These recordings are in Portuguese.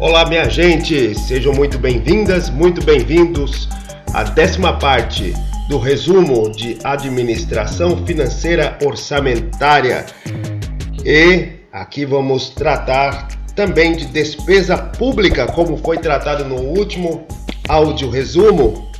Olá, minha gente, sejam muito bem-vindas, muito bem-vindos à 10ª parte do resumo de administração financeira orçamentária. E aqui vamos tratar também de despesa pública, como foi tratado no último áudio resumo.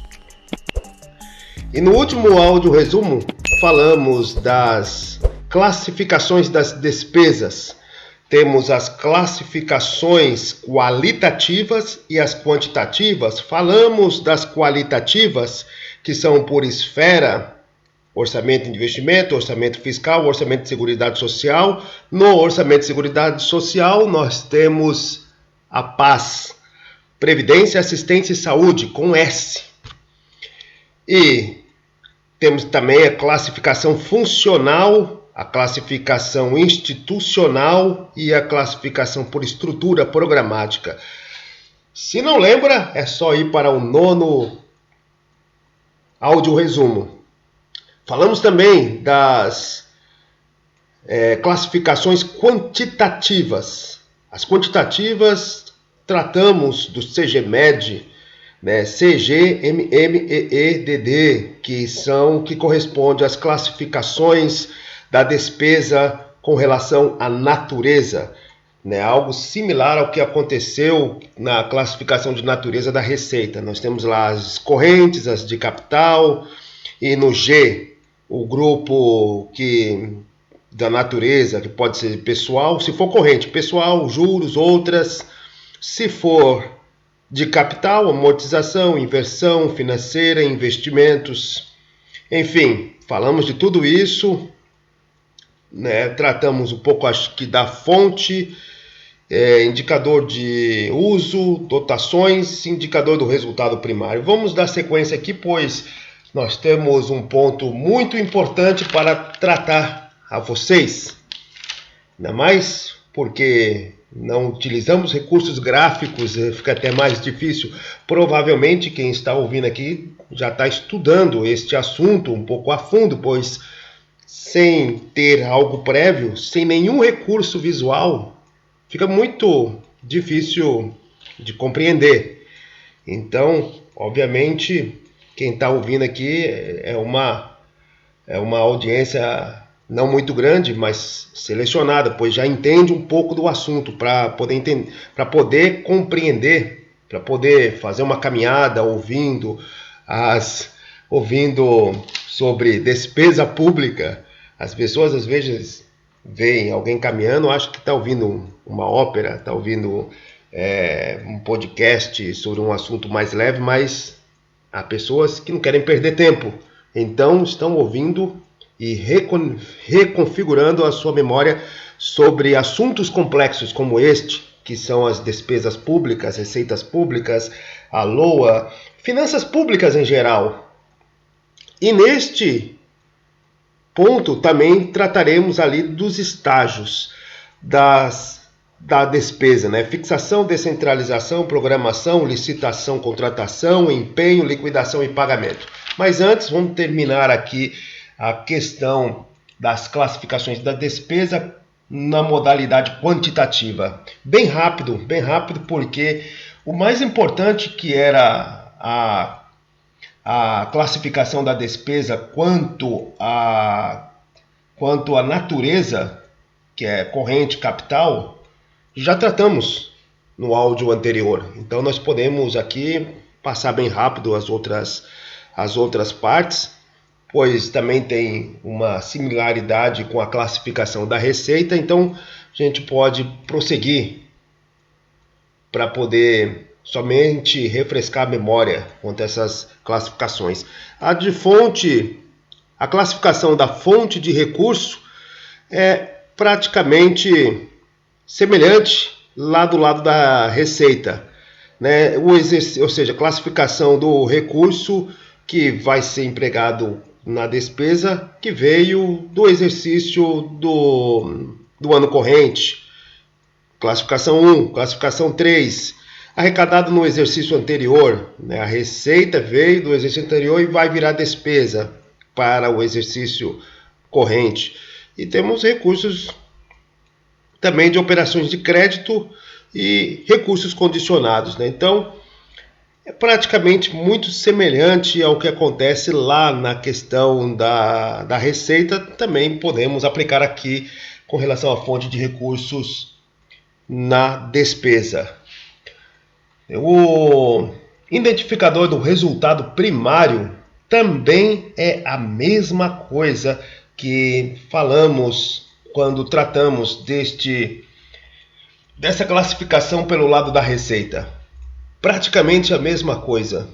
E no último áudio resumo falamos das classificações das despesas. Temos as classificações qualitativas e as quantitativas. Falamos das qualitativas, que são por esfera: orçamento de investimento, orçamento fiscal, orçamento de seguridade social. No orçamento de seguridade social, nós temos a PAS, Previdência, Assistência e Saúde, com S. E temos também a classificação funcional, a classificação institucional e a classificação por estrutura programática. Se não lembra, é só ir para o 9º áudio resumo. Falamos também das classificações quantitativas. As quantitativas tratamos do CGMED, CG, MEEDD, que corresponde às classificações da despesa com relação à natureza, algo similar ao que aconteceu na classificação de natureza da receita. Nós temos lá as correntes, as de capital, e no G, o grupo da natureza, que pode ser pessoal, se for corrente, pessoal, juros, outras. Se for de capital, amortização, inversão financeira, investimentos, enfim, falamos de tudo isso. Tratamos um pouco, acho que, da fonte, indicador de uso, dotações, indicador do resultado primário. Vamos dar sequência aqui, pois nós temos um ponto muito importante para tratar a vocês, ainda mais porque não utilizamos recursos gráficos, fica até mais difícil. Provavelmente quem está ouvindo aqui já está estudando este assunto um pouco a fundo, pois sem ter algo prévio, sem nenhum recurso visual, fica muito difícil de compreender. Então, obviamente, quem está ouvindo aqui é uma audiência não muito grande, mas selecionada, pois já entende um pouco do assunto, para poder entender, para poder compreender, para poder fazer uma caminhada ouvindo sobre despesa pública. As pessoas às vezes veem alguém caminhando, acham que está ouvindo uma ópera, está ouvindo um podcast sobre um assunto mais leve, mas há pessoas que não querem perder tempo, então estão ouvindo e reconfigurando a sua memória sobre assuntos complexos como este, que são as despesas públicas, receitas públicas, a LOA, finanças públicas em geral. E neste ponto também trataremos ali dos estágios da despesa, fixação, descentralização, programação, licitação, contratação, empenho, liquidação e pagamento. Mas antes, vamos terminar aqui a questão das classificações da despesa na modalidade quantitativa. Bem rápido, porque o mais importante, que era a classificação da despesa quanto à natureza, que é corrente, capital, já tratamos no áudio anterior. Então nós podemos aqui passar bem rápido as outras partes, pois também tem uma similaridade com a classificação da receita. Então a gente pode prosseguir para poder somente refrescar a memória quanto a essas classificações. A classificação da fonte de recurso é praticamente semelhante lá do lado da receita, ou seja, a classificação do recurso que vai ser empregado na despesa, que veio do exercício do ano corrente. Classificação 1, classificação 3, arrecadado no exercício anterior, a receita veio do exercício anterior e vai virar despesa para o exercício corrente. E temos recursos também de operações de crédito e recursos condicionados, né? Então, é praticamente muito semelhante ao que acontece lá na questão da receita, também podemos aplicar aqui com relação à fonte de recursos na despesa. O identificador do resultado primário também é a mesma coisa que falamos quando tratamos dessa classificação pelo lado da receita. Praticamente a mesma coisa,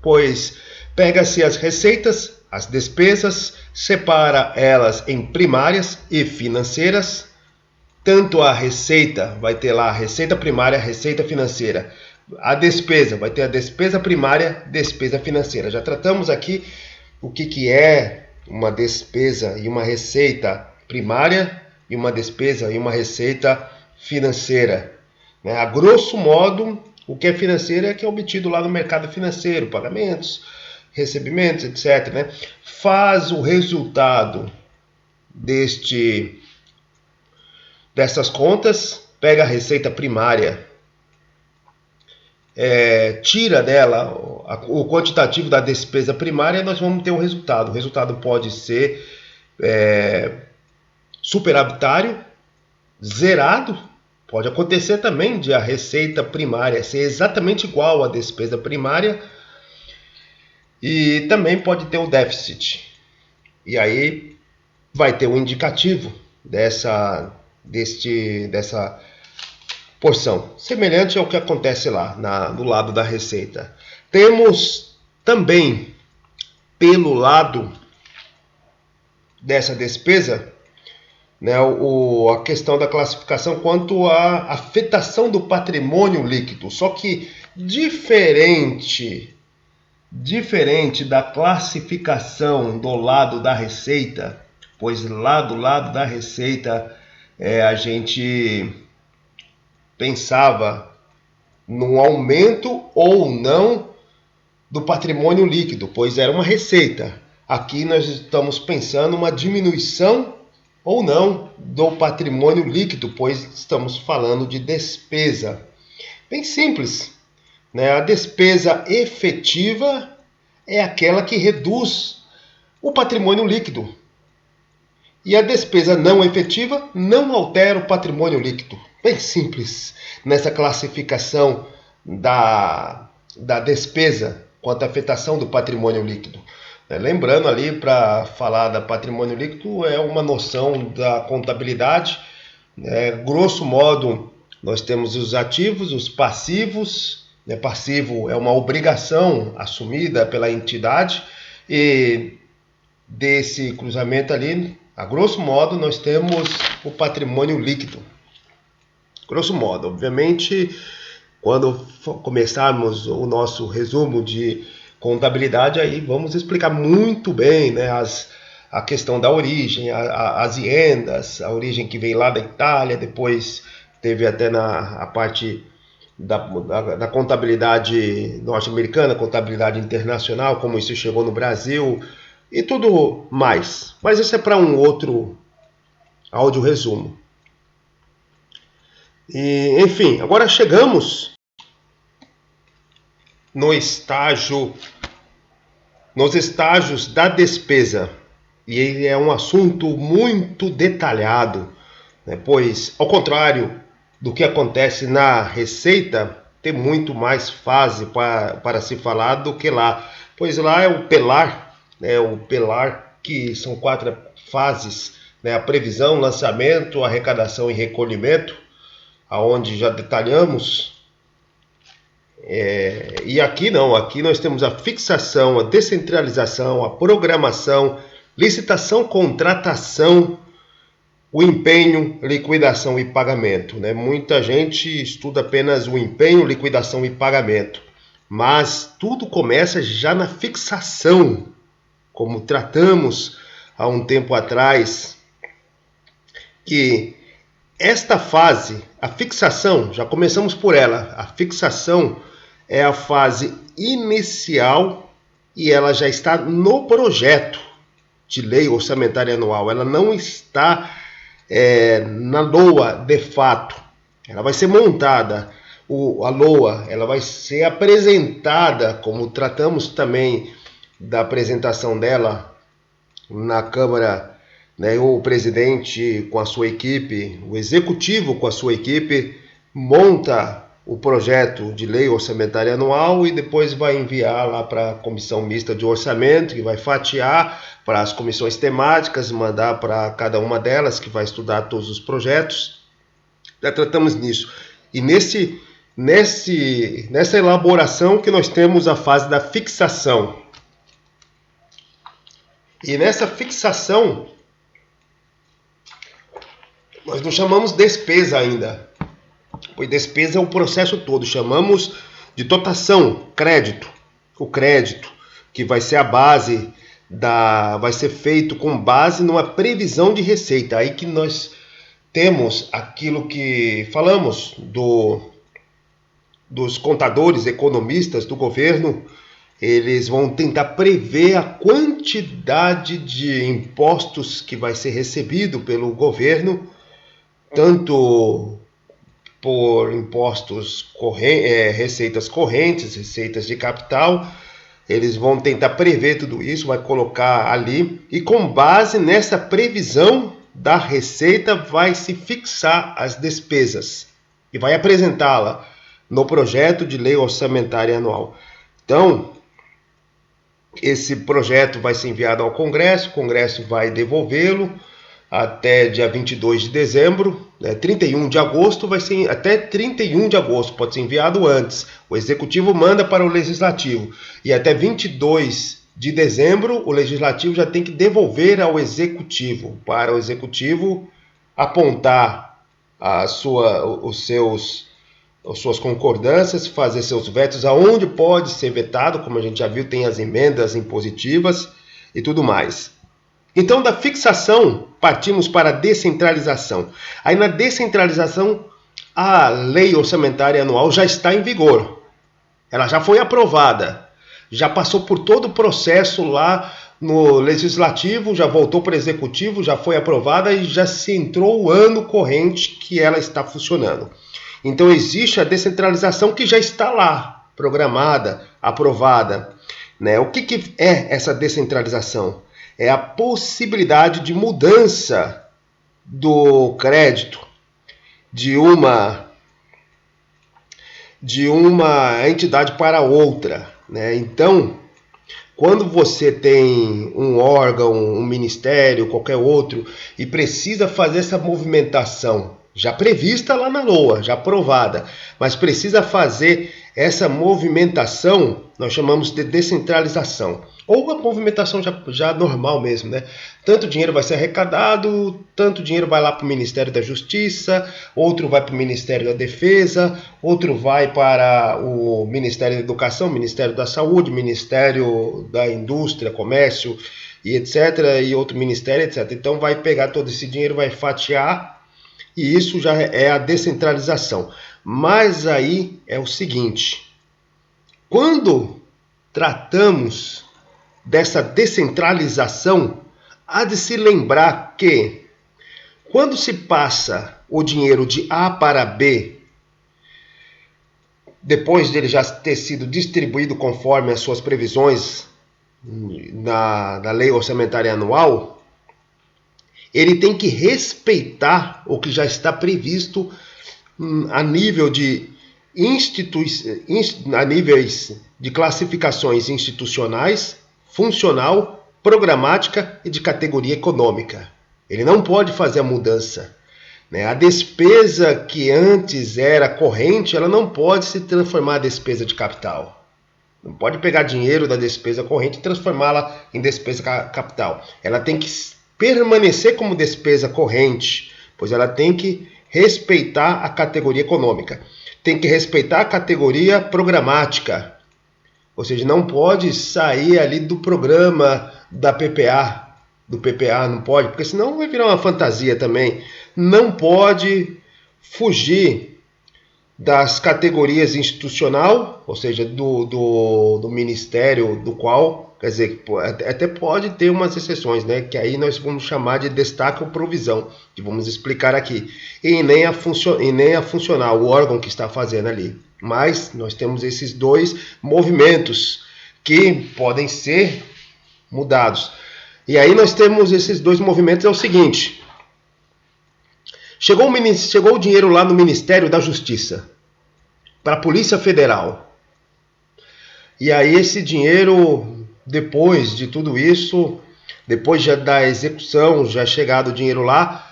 pois pega-se as receitas, as despesas, separa elas em primárias e financeiras. Tanto a receita, vai ter lá a receita primária, a receita financeira. A despesa, vai ter a despesa primária, despesa financeira. Já tratamos aqui o que é uma despesa e uma receita primária e uma despesa e uma receita financeira. A grosso modo, o que é financeiro é que é obtido lá no mercado financeiro, pagamentos, recebimentos, etc. Faz o resultado dessas contas, pega a receita primária, tira dela o quantitativo da despesa primária, nós vamos ter um resultado. O resultado pode ser superavitário, zerado, pode acontecer também de a receita primária ser exatamente igual à despesa primária, e também pode ter o déficit. E aí vai ter um indicativo dessa porção, semelhante ao que acontece lá no lado da receita. Temos também, pelo lado dessa despesa, a questão da classificação quanto à afetação do patrimônio líquido. Só que diferente da classificação do lado da receita, pois lá do lado da receita a gente pensava no aumento ou não do patrimônio líquido, pois era uma receita. Aqui nós estamos pensando uma diminuição ou não do patrimônio líquido, pois estamos falando de despesa. Bem simples, A despesa efetiva é aquela que reduz o patrimônio líquido. E a despesa não efetiva não altera o patrimônio líquido. Bem simples nessa classificação da despesa quanto à afetação do patrimônio líquido. Lembrando ali, para falar da patrimônio líquido, é uma noção da contabilidade. Grosso modo, nós temos os ativos, os passivos. Passivo é uma obrigação assumida pela entidade, e desse cruzamento ali, a grosso modo, nós temos o patrimônio líquido. Grosso modo, obviamente, quando começarmos o nosso resumo de contabilidade, aí vamos explicar muito bem, a questão da origem, as rendas, a origem que veio lá da Itália, depois teve até a parte da contabilidade norte-americana, contabilidade internacional, como isso chegou no Brasil e tudo mais. Mas isso é para um outro áudio resumo. E, enfim, agora chegamos nos estágios da despesa. E ele é um assunto muito detalhado, pois, ao contrário do que acontece na receita, tem muito mais fase para se falar do que lá. Pois lá é o pelar, que são 4 fases, a previsão, lançamento, arrecadação e recolhimento, aonde já detalhamos. E aqui não, aqui nós temos a fixação, a descentralização, a programação, licitação, contratação, o empenho, liquidação e pagamento. Muita gente estuda apenas o empenho, liquidação e pagamento, mas tudo começa já na fixação, como tratamos há um tempo atrás, que esta fase, a fixação, já começamos por ela, a fixação é a fase inicial e ela já está no projeto de lei orçamentária anual, ela não está na LOA de fato, ela vai ser montada, a LOA, ela vai ser apresentada, como tratamos também da apresentação dela na Câmara, né, o presidente com a sua equipe, o executivo com a sua equipe, monta o projeto de lei orçamentária anual e depois vai enviar lá para a comissão mista de orçamento, que vai fatiar para as comissões temáticas, mandar para cada uma delas, que vai estudar todos os projetos. Já tratamos nisso. E nessa elaboração que nós temos a fase da fixação. E nessa fixação, nós não chamamos despesa ainda. Pois despesa é o processo todo. Chamamos de dotação, crédito. O crédito, que vai ser a base vai ser feito com base numa previsão de receita. Aí que nós temos aquilo que falamos dos contadores, economistas do governo. Eles vão tentar prever a quantidade de impostos que vai ser recebido pelo governo, tanto por impostos, receitas correntes, receitas de capital. Eles vão tentar prever tudo isso, vai colocar ali, e com base nessa previsão da receita vai se fixar as despesas e vai apresentá-la no projeto de lei orçamentária anual. Então, esse projeto vai ser enviado ao Congresso, o Congresso vai devolvê-lo até dia 22 de dezembro, 31 de agosto, vai ser até 31 de agosto, pode ser enviado antes. O Executivo manda para o Legislativo e até 22 de dezembro o Legislativo já tem que devolver ao Executivo, para o Executivo apontar as suas concordâncias, fazer seus vetos aonde pode ser vetado, como a gente já viu, tem as emendas impositivas e tudo mais. Então, da fixação, partimos para a descentralização. Aí, na descentralização, a lei orçamentária anual já está em vigor. Ela já foi aprovada. Já passou por todo o processo lá no Legislativo, já voltou para o Executivo, já foi aprovada e já se entrou o ano corrente que ela está funcionando. Então, existe a descentralização que já está lá, programada, aprovada. O que é essa descentralização? É a possibilidade de mudança do crédito de uma entidade para outra. Então, quando você tem um órgão, um ministério, qualquer outro, e precisa fazer essa movimentação, já prevista lá na LOA, já aprovada, mas precisa fazer essa movimentação, nós chamamos de descentralização. Ou a movimentação já normal mesmo, Tanto dinheiro vai ser arrecadado, tanto dinheiro vai lá para o Ministério da Justiça, outro vai para o Ministério da Defesa, outro vai para o Ministério da Educação, Ministério da Saúde, Ministério da Indústria, Comércio e etc. E outro ministério, etc. Então vai pegar todo esse dinheiro, vai fatiar, e isso já é a descentralização. Mas aí é o seguinte, quando tratamos dessa descentralização, há de se lembrar que quando se passa o dinheiro de A para B, depois dele já ter sido distribuído conforme as suas previsões na lei orçamentária anual, ele tem que respeitar o que já está previsto a nível de níveis de classificações institucionais, funcional, programática e de categoria econômica. Ele não pode fazer a mudança. A despesa que antes era corrente, ela não pode se transformar em despesa de capital. Não pode pegar dinheiro da despesa corrente e transformá-la em despesa capital. Ela tem que permanecer como despesa corrente, pois ela tem que respeitar a categoria econômica. Tem que respeitar a categoria programática. Ou seja, não pode sair ali do programa da PPA, do PPA, não pode, porque senão vai virar uma fantasia também. Não pode fugir das categorias institucional, ou seja, do ministério do qual, quer dizer, até pode ter umas exceções, né, que aí nós vamos chamar de destaque ou provisão, que vamos explicar aqui, e nem a funcional, o órgão que está fazendo ali. Mas nós temos esses dois movimentos que podem ser mudados. E aí nós temos esses dois movimentos, é o seguinte: chegou o dinheiro lá no Ministério da Justiça, para a Polícia Federal. E aí esse dinheiro, depois de tudo isso, depois da execução, já chegado o dinheiro lá,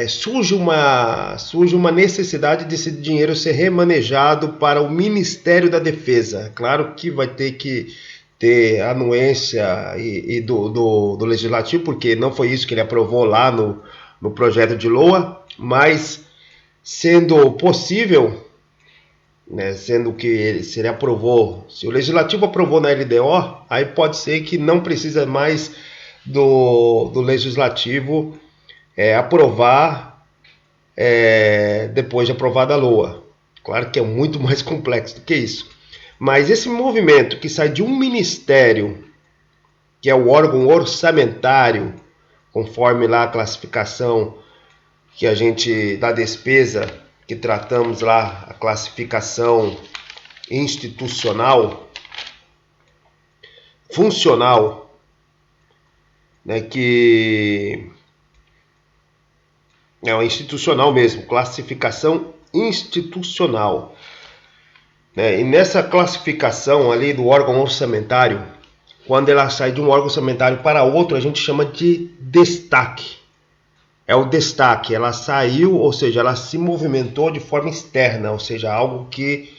surge uma necessidade desse dinheiro ser remanejado para o Ministério da Defesa. Claro que vai ter que ter anuência do Legislativo, porque não foi isso que ele aprovou lá no projeto de LOA, mas sendo possível, né, sendo que se ele aprovou, se o Legislativo aprovou na LDO, aí pode ser que não precisa mais do Legislativo aprovar depois de aprovada a LOA. Claro que é muito mais complexo do que isso. Mas esse movimento que sai de um ministério, que é o órgão orçamentário, conforme lá a classificação que a gente da despesa, que tratamos lá, a classificação institucional, funcional, né, que é o institucional mesmo, classificação institucional. E nessa classificação ali do órgão orçamentário, quando ela sai de um órgão orçamentário para outro, a gente chama de destaque. É o destaque, ela saiu, ou seja, ela se movimentou de forma externa, ou seja, algo que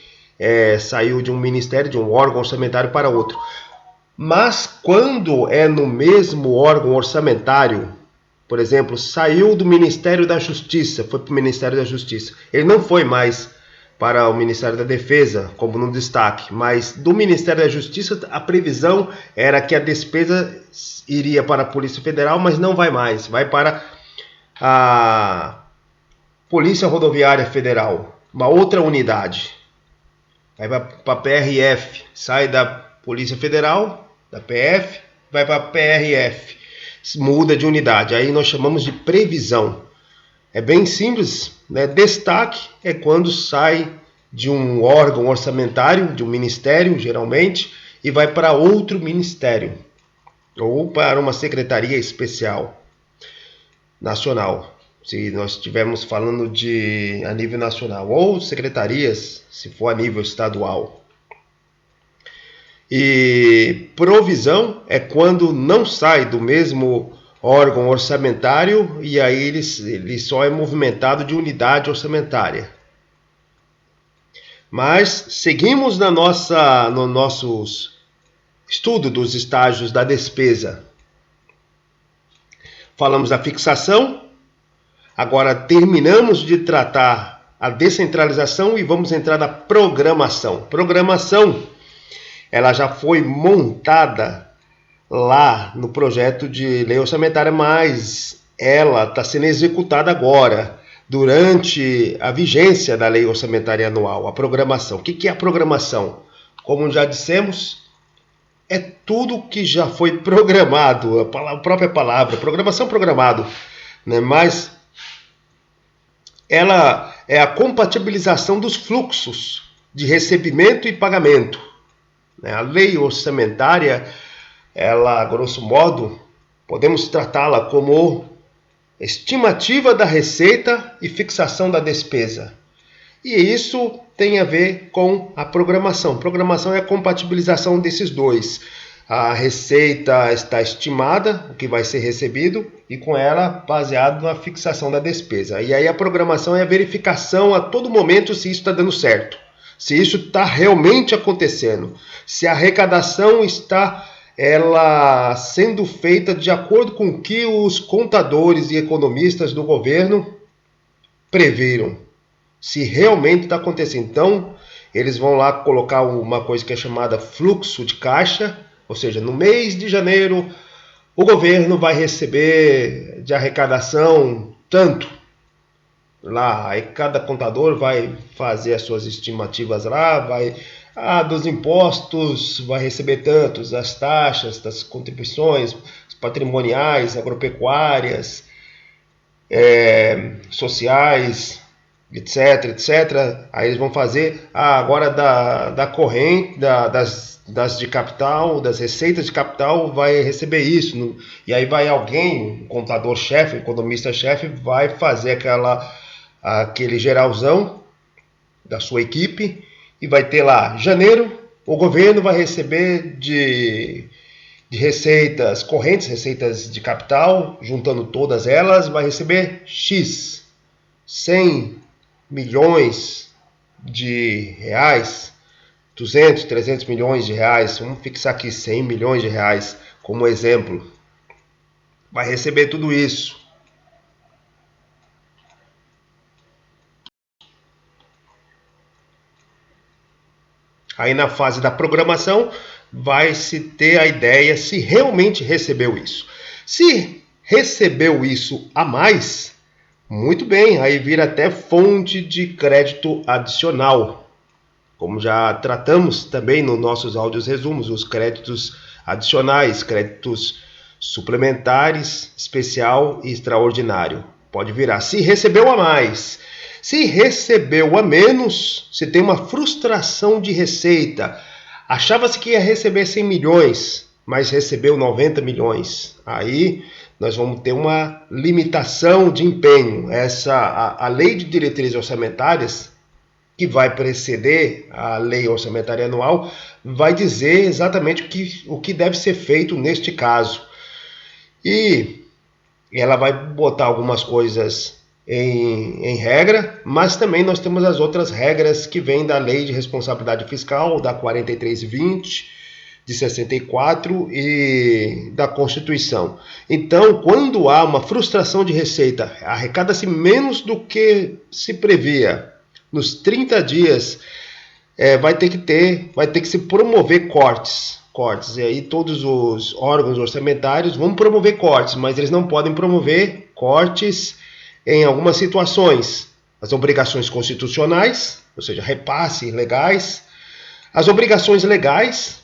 saiu de um ministério, de um órgão orçamentário para outro. Mas quando é no mesmo órgão orçamentário, por exemplo, saiu do Ministério da Justiça, foi para o Ministério da Justiça, ele não foi mais para o Ministério da Defesa, como no destaque, mas do Ministério da Justiça a previsão era que a despesa iria para a Polícia Federal, mas não vai mais, vai para a Polícia Rodoviária Federal, uma outra unidade, vai para a PRF, sai da Polícia Federal, da PF, vai para a PRF, muda de unidade, aí nós chamamos de previsão. É bem simples, né? Destaque é quando sai de um órgão orçamentário, de um ministério, geralmente, e vai para outro ministério, ou para uma secretaria especial nacional, se nós estivermos falando a nível nacional, ou secretarias, se for a nível estadual. E provisão é quando não sai do mesmo órgão orçamentário e aí ele só é movimentado de unidade orçamentária. Mas seguimos no nosso estudo dos estágios da despesa. Falamos da fixação, agora terminamos de tratar a descentralização e vamos entrar na programação. Programação, ela já foi montada lá no projeto de lei orçamentária, mas ela está sendo executada agora, durante a vigência da lei orçamentária anual, a programação. O que é a programação? Como já dissemos, é tudo que já foi programado, a própria palavra, programação programado, né? Mas ela é a compatibilização dos fluxos de recebimento e pagamento. A lei orçamentária, ela, grosso modo, podemos tratá-la como estimativa da receita e fixação da despesa. E isso tem a ver com a programação. Programação é a compatibilização desses dois. A receita está estimada, o que vai ser recebido, e com ela baseado na fixação da despesa. E aí a programação é a verificação a todo momento se isso está dando certo, se isso está realmente acontecendo, se a arrecadação está sendo feita de acordo com o que os contadores e economistas do governo previram, se realmente está acontecendo. Então, eles vão lá colocar uma coisa que é chamada fluxo de caixa, ou seja, no mês de janeiro, o governo vai receber de arrecadação tanto. lá, aí cada contador vai fazer as suas estimativas lá, dos impostos vai receber tantos, as taxas, das contribuições patrimoniais, agropecuárias, sociais, etc, etc. Aí eles vão fazer agora da corrente, das de capital, das receitas de capital, vai receber isso. E aí vai alguém, um contador-chefe, economista-chefe, vai fazer aquele geralzão da sua equipe e vai ter lá, janeiro, o governo vai receber de receitas correntes, receitas de capital, juntando todas elas, vai receber X, 100 milhões de reais, 200, 300 milhões de reais, vamos fixar aqui 100 milhões de reais como exemplo, vai receber tudo isso. Aí na fase da programação vai se ter a ideia se realmente recebeu isso. Se recebeu isso a mais, muito bem, aí vira até fonte de crédito adicional. Como já tratamos também nos nossos áudios resumos, os créditos adicionais, créditos suplementares, especial e extraordinário. Pode virar. Se recebeu a mais, se recebeu a menos, se tem uma frustração de receita. Achava-se que ia receber 100 milhões, mas recebeu 90 milhões. Aí nós vamos ter uma limitação de empenho. A lei de diretrizes orçamentárias, que vai preceder a lei orçamentária anual, vai dizer exatamente o que deve ser feito neste caso. E ela vai botar algumas coisas em regra, mas também nós temos as outras regras que vêm da Lei de Responsabilidade Fiscal, da 4320, de 64 e da Constituição. Então, quando há uma frustração de receita, arrecada-se menos do que se previa, nos 30 dias vai ter que se promover cortes. E aí todos os órgãos orçamentários vão promover cortes, mas eles não podem promover cortes em algumas situações. As obrigações constitucionais, ou seja, repasse legais, as obrigações legais,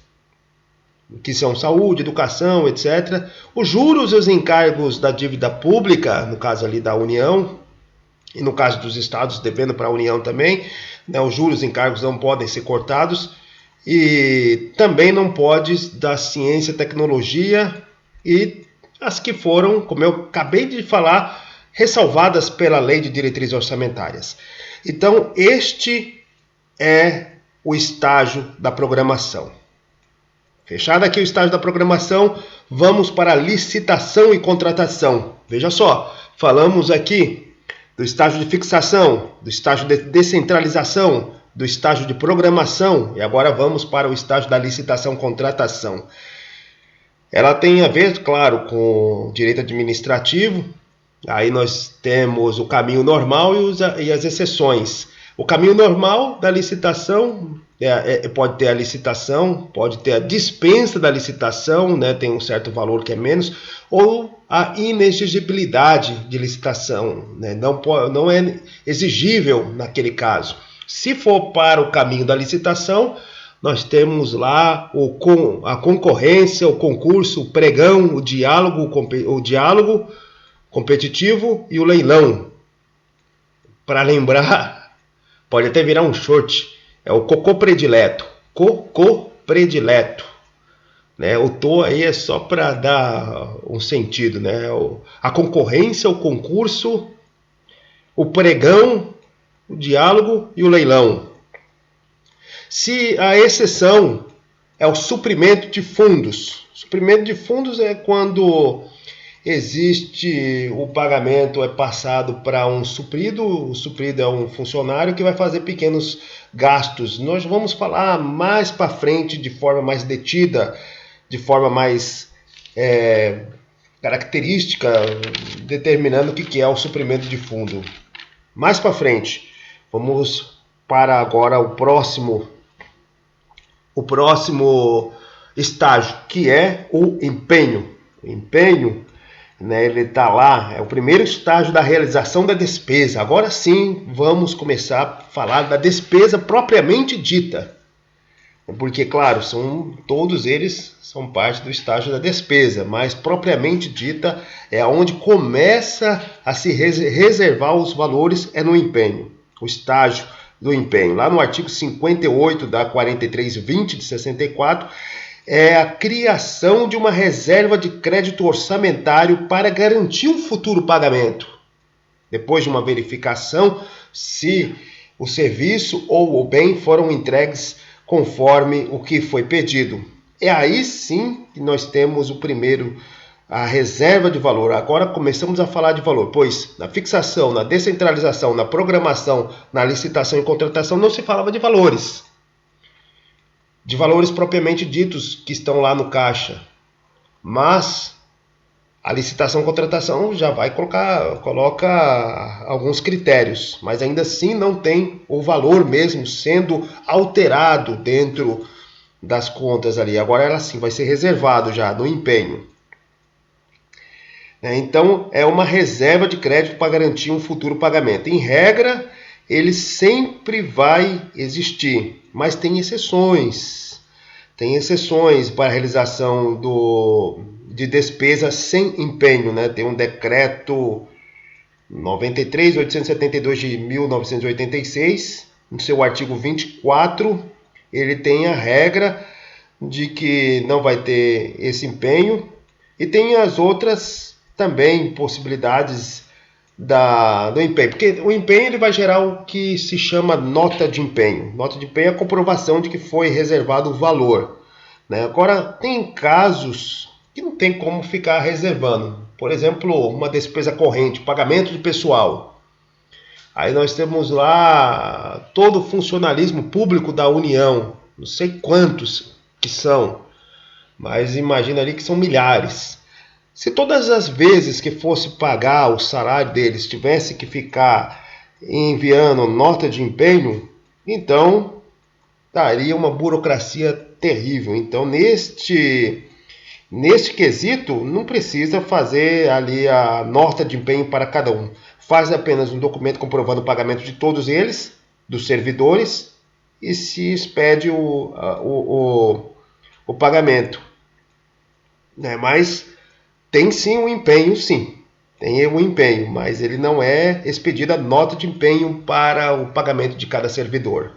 que são saúde, educação, etc. Os juros e os encargos da dívida pública, no caso ali da União, e no caso dos estados devendo para a União também, né, os juros e encargos não podem ser cortados, e também não pode da ciência e tecnologia e as que foram, como eu acabei de falar, ressalvadas pela Lei de Diretrizes Orçamentárias. Então, este é o estágio da programação. Fechado aqui o estágio da programação, vamos para a licitação e contratação. Veja só, falamos aqui do estágio de fixação, do estágio de descentralização, do estágio de programação e agora vamos para o estágio da licitação-contratação. Ela tem a ver, claro, com direito administrativo. Aí nós temos o caminho normal e as exceções. O caminho normal da licitação pode ter a licitação, pode ter a dispensa da licitação, né, tem um certo valor que é menos, ou a inexigibilidade de licitação, né, não é exigível naquele caso. Se for para o caminho da licitação, nós temos lá a concorrência, o concurso, o pregão, o diálogo competitivo e o leilão. Para lembrar, pode até virar um short, é o cocô predileto. Cocô predileto. Né? O to aí é só para dar um sentido. Né? A concorrência, o concurso, o pregão, o diálogo e o leilão. Se a exceção é o suprimento de fundos. Suprimento de fundos é quando existe o pagamento é passado para um suprido, o suprido é um funcionário que vai fazer pequenos gastos. Nós vamos falar mais para frente de forma mais detida, de forma mais característica, determinando o que é o suprimento de fundo. Mais para frente, vamos para agora o próximo estágio, que é o empenho. O empenho, né, ele está lá, é o primeiro estágio da realização da despesa. Agora sim, vamos começar a falar da despesa propriamente dita. Porque, claro, todos eles são parte do estágio da despesa, mas propriamente dita é onde começa a se reservar os valores, é no empenho, o estágio do empenho. Lá no artigo 58 da 4320 de 64, é a criação de uma reserva de crédito orçamentário para garantir um futuro pagamento. Depois de uma verificação se o serviço ou o bem foram entregues conforme o que foi pedido. É aí sim que nós temos o primeiro, a reserva de valor. Agora começamos a falar de valor, pois na fixação, na descentralização, na programação, na licitação e contratação não se falava de valores propriamente ditos que estão lá no caixa. Mas a licitação e contratação já vai coloca alguns critérios, mas ainda assim não tem o valor mesmo sendo alterado dentro das contas ali. Agora ela sim vai ser reservado já no empenho. Então é uma reserva de crédito para garantir um futuro pagamento. Em regra, ele sempre vai existir, mas tem exceções. Tem exceções para a realização de despesa sem empenho, né? Tem um decreto 93.872 de 1986, no seu artigo 24, ele tem a regra de que não vai ter esse empenho, e tem as outras também possibilidades do empenho, porque o empenho ele vai gerar o que se chama nota de empenho. Nota de empenho é a comprovação de que foi reservado o valor, né? Agora, tem casos que não tem como ficar reservando. Por exemplo, uma despesa corrente, pagamento de pessoal. Aí nós temos lá todo o funcionalismo público da União, não sei quantos que são, mas imagina ali que são milhares. Se todas as vezes que fosse pagar o salário deles tivesse que ficar enviando nota de empenho, então daria uma burocracia terrível. Então neste quesito não precisa fazer ali a nota de empenho para cada um. Faz apenas um documento comprovando o pagamento de todos eles, dos servidores, e se expede o pagamento. Mas tem sim um empenho, sim. Tem um empenho, mas ele não é expedida nota de empenho para o pagamento de cada servidor.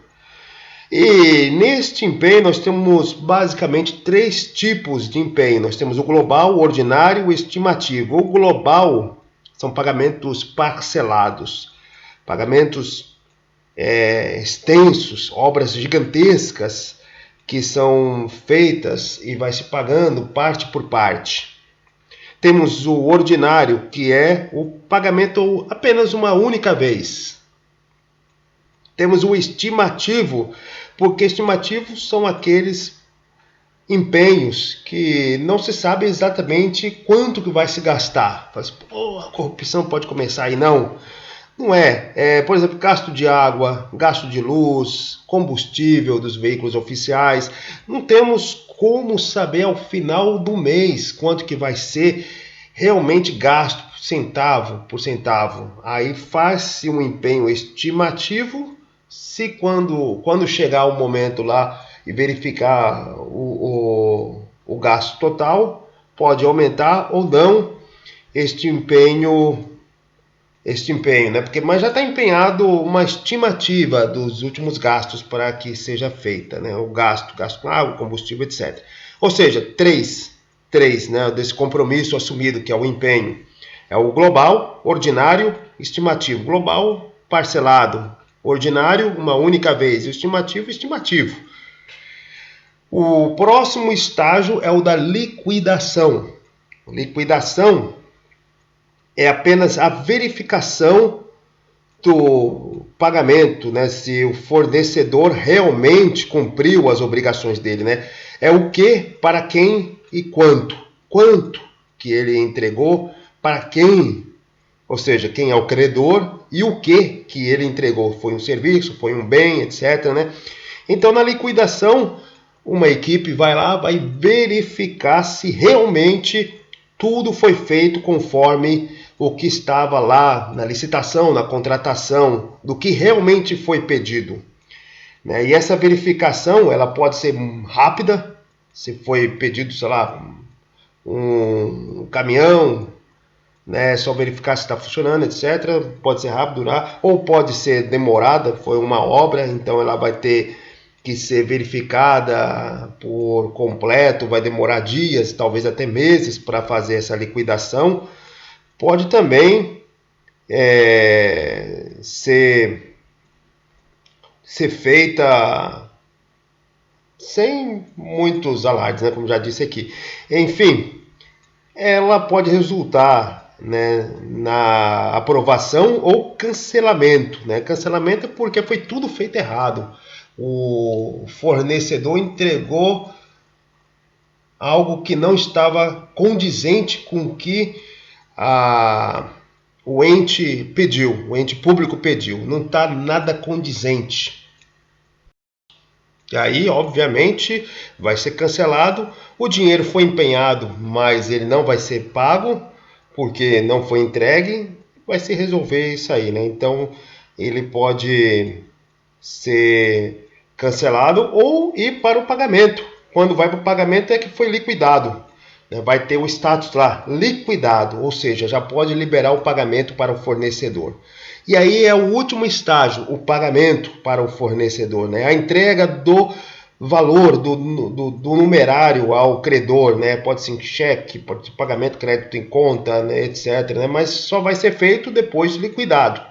E neste empenho nós temos basicamente 3 tipos de empenho. Nós temos o global, o ordinário e o estimativo. O global são pagamentos parcelados, pagamentos extensos, obras gigantescas que são feitas e vai se pagando parte por parte. Temos o ordinário, que é o pagamento apenas uma única vez. Temos o estimativo, porque estimativos são aqueles empenhos que não se sabe exatamente quanto que vai se gastar. Mas, a corrupção pode começar aí. Não é. Por exemplo, gasto de água, gasto de luz, combustível dos veículos oficiais. Não temos como saber ao final do mês quanto que vai ser realmente gasto centavo por centavo. Aí faz-se um empenho estimativo. Se quando chegar o momento lá e verificar o gasto total, pode aumentar ou não este empenho, né? Mas já está empenhado uma estimativa dos últimos gastos para que seja feita, né? O gasto com água, combustível, etc. Ou seja, três, né, desse compromisso assumido, que é o empenho. É o global, ordinário, estimativo. Global, parcelado. Ordinário, uma única vez. Estimativo. O próximo estágio é o da liquidação. Liquidação é apenas a verificação do pagamento, né? Se o fornecedor realmente cumpriu as obrigações dele, né? É o que, para quem e quanto. Quanto que ele entregou, para quem, ou seja, quem é o credor, e o que ele entregou. Foi um serviço, foi um bem, etc., né? Então, na liquidação, uma equipe vai lá, vai verificar se realmente tudo foi feito conforme o que estava lá na licitação, na contratação, do que realmente foi pedido. E essa verificação ela pode ser rápida, se foi pedido, sei lá, um caminhão, só verificar se está funcionando, etc. Pode ser rápido, durar, ou pode ser demorada, foi uma obra, então ela vai ter que ser verificada por completo, vai demorar dias, talvez até meses para fazer essa liquidação. Pode também ser feita sem muitos alardes, como já disse aqui. Enfim, ela pode resultar na aprovação ou cancelamento. Cancelamento é porque foi tudo feito errado. O fornecedor entregou algo que não estava condizente com o que o ente pediu, o ente público pediu. Não está nada condizente. E aí, obviamente, vai ser cancelado. O dinheiro foi empenhado, mas ele não vai ser pago, porque não foi entregue. Vai se resolver isso aí, Então, ele pode ser cancelado ou ir para o pagamento. Quando vai para o pagamento é que foi liquidado. Vai ter o status lá, liquidado, ou seja, já pode liberar o pagamento para o fornecedor. E aí é o último estágio, o pagamento para o fornecedor, A entrega do valor, do numerário ao credor, Pode ser em cheque, pode ser pagamento, crédito em conta, etc. Mas só vai ser feito depois de liquidado.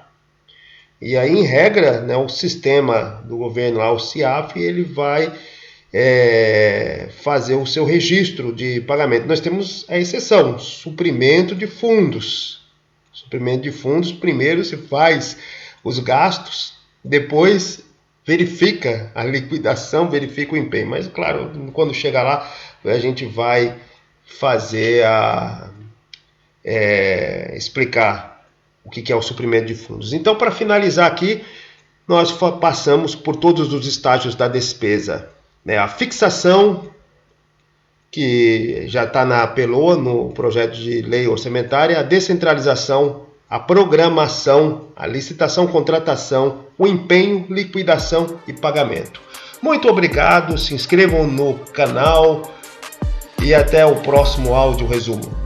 E aí, em regra, o sistema do governo, lá, o CIAF, ele vai fazer o seu registro de pagamento. Nós temos a exceção, suprimento de fundos. Suprimento de fundos, primeiro se faz os gastos, depois verifica a liquidação, verifica o empenho. Mas, claro, quando chegar lá, a gente vai fazer explicar o que é o suprimento de fundos. Então, para finalizar aqui, nós passamos por todos os estágios da despesa. A fixação, que já está na PELOA, no projeto de lei orçamentária, a descentralização, a programação, a licitação, contratação, o empenho, liquidação e pagamento. Muito obrigado, se inscrevam no canal e até o próximo áudio resumo.